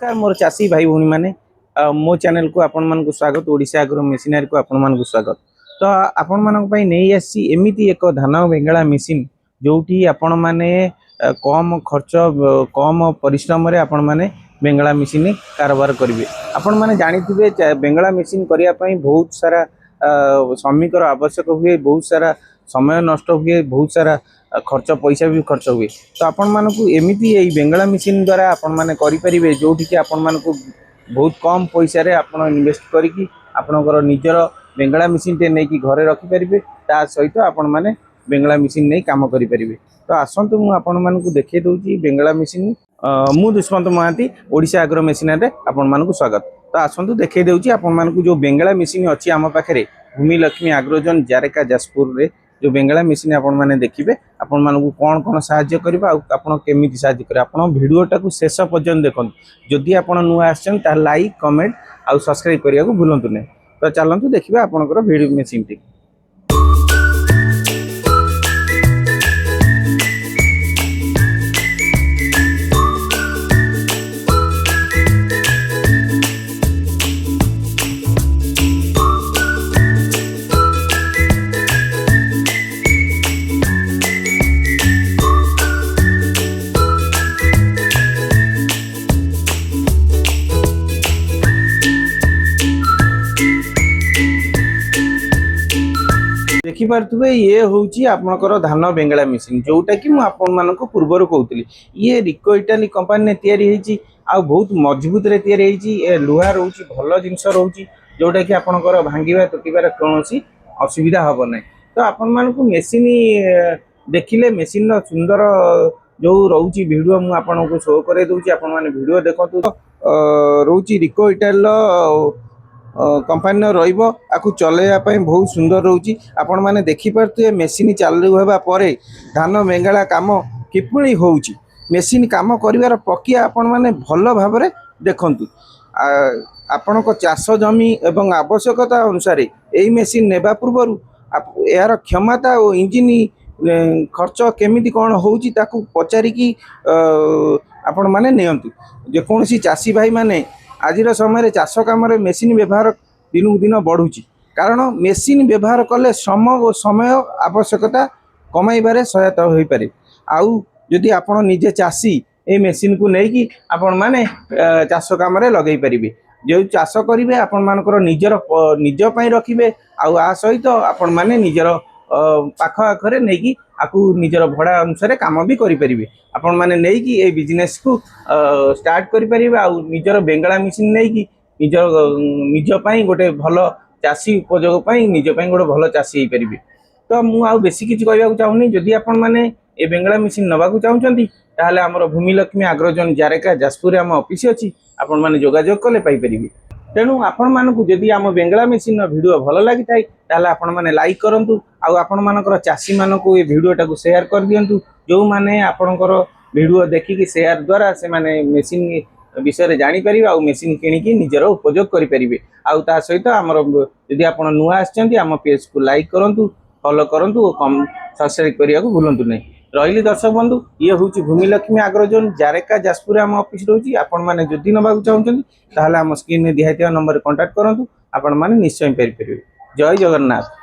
नमस्कार मोर चाषी भाई भौणी मैंने मो चैनल को आपण मानक स्वागत ओडिशा एग्रो मेसिनरी को आपण मानक स्वागत। तो आपण मानक पई नहीं आसी एमिति एक धान बेंगला मेसिन जोठी आपण माने कम खर्च कम परिश्रम रे आपण माने बेंगला मेसिन कारोबार करेंगे। आपण माने जानिथिबे बेंगला मेसिन करिया पई बहुत सारा श्रमिकर आवश्यक हुए, बहुत सारा समय नष्ट हुए, बहुत सारा खर्च पैसा भी खर्च हुए। तो आपण मानक एमिति यही बेंगला मेसिन द्वारा आपण माने करि परिबे जोठी कि आपण मानक बहुत कम पैसा रे आपण इन्वेस्ट करिकि आपणकर निजर बेंगला मेसिन टे नै कि घरे रखि परिबे, ता सहित आपण माने बेंगला मेसिन नै काम करि परिबे। तो आसंतु मु आपण मानक देखै दउची बेंगला मेसिन मु दुष्मंत महांती ओडिशा एग्रो मेसिनरी रे आपण मानक स्वागत। तो आसंतु देखै दउची आपण मानक जो बेंगला मेसिन अछि आम पाखरे भूमि लक्ष्मी एग्रोजन जारेका जाजपुर रे जो बेंगला मेसिन आपण माने देखिबे आपण मानकु कोन कोन सहाय्य करबा आपण केमिति सहाय्य करे आपण वीडियो टाकू शेष पर्यंत देखन। जदि आपण नुआ आछन ता लाइक कमेंट आ सब्सक्राइब करिया को भूलंतु नै। तो चलंतु देखिबा आपनकर वीडियो मेसिन टी। देखिपे ये हूँ आपनकर धान बेंगला मेसिन जोटा कि मुझे पूर्वर कहती ये रिको इटाली कंपानी तैयारी आ बहुत मजबूत रे तैयारी लुहा रोच भल जिनस रोच जोटा कि आपनकर भांगा तुटार कौन असुविधा हम ना। तो आपण मानक मेसिन देखिले मेसिन सुंदर जो रोच वीडियो मुझे शो कर दूसरी आपण मैंने वीडियो देखु रोच रिको इटाली कंपानी रही चलैया बहुत सुंदर रोची। आपण माने देखि पारथि मेसिन चालू होबा परे धान बेंगला काम किपरि होउची मेसिन काम करिवार प्रक्रिया आपण माने भल भाबरे देखंतु। आपण को चाष जमी एवं आवश्यकता अनुसार एई मेसिन नेबा पूर्व यार क्षमता और इंजिन खर्च केमिति कोन होउची ताकू पचारि की आपण माने नियंतु। जे कोनसी चाषी भाई माने आज समय चाष कम मेसिन व्यवहार दिन दिन बढ़ुची कारण मेसिन व्यवहार कले श्रम और समय आवश्यकता कमाइबारे सहायता हो पारे। आउ जदि आपण निजे चाषी ए मेसिन को लेकिन आपण माने चाष कम लगे पारे जो चाष करेंगे आपण मानकर निज पई रखिबे आ सहित आपण माने निजर पाख आखरे नहीं आपको निजर भड़ा अनुसार काम भी करें आपण माने नहीं कि ए बिजनेस को स्टार्ट करें आ निजर बेंगला मेसिन नहीं कि निज पई गोटे भल चाषी उपयोग निज गोटे भल चाषी हो पारे। तो मुझे बेसी किसी कहवाक चाहूनी जदि आपण माने ए बेंगला मेसिन नवाक चाहूँगी ताहले हमर भूमि लक्ष्मी एग्रोजन जारेका जाजपुर आम ऑफिस अच्छी आपण माने जोगाजोग कले पाई परिबे। तेणु आपण मानकु जदि आम बेंगला मेसिन वीडियो भल लगी थाए ताहले आपण माने लाइक करंतु आ आपण मानकर चाषी मानकु ए वीडियो टाकू शेयर कर दियंतु जो माने आपणकर वीडियो देखिकी शेयर द्वारा से माने मेसिन विषय जानी पारिबे आ मेसिन किनिकी निजर उपयोग करि परिबे। आ ता सहित हमर जदि आपण नुआ आछंती आम पेज को लाइक करंतु फॉलो करंतु कम सब्सक्राइब करिया को भूलंतु नै। रही दर्शक बंधु ये हूँ भूमि लक्ष्मी एग्रोजन जारेका जाजपुर आम ऑफिस रोची आपण माने जदि नबाक चाहूँगी ताहले आम स्क्रीन में दिखाई नंबर कांटेक्ट करंतु आपण माने निश्चय पारि परिबे। जय जगन्नाथ।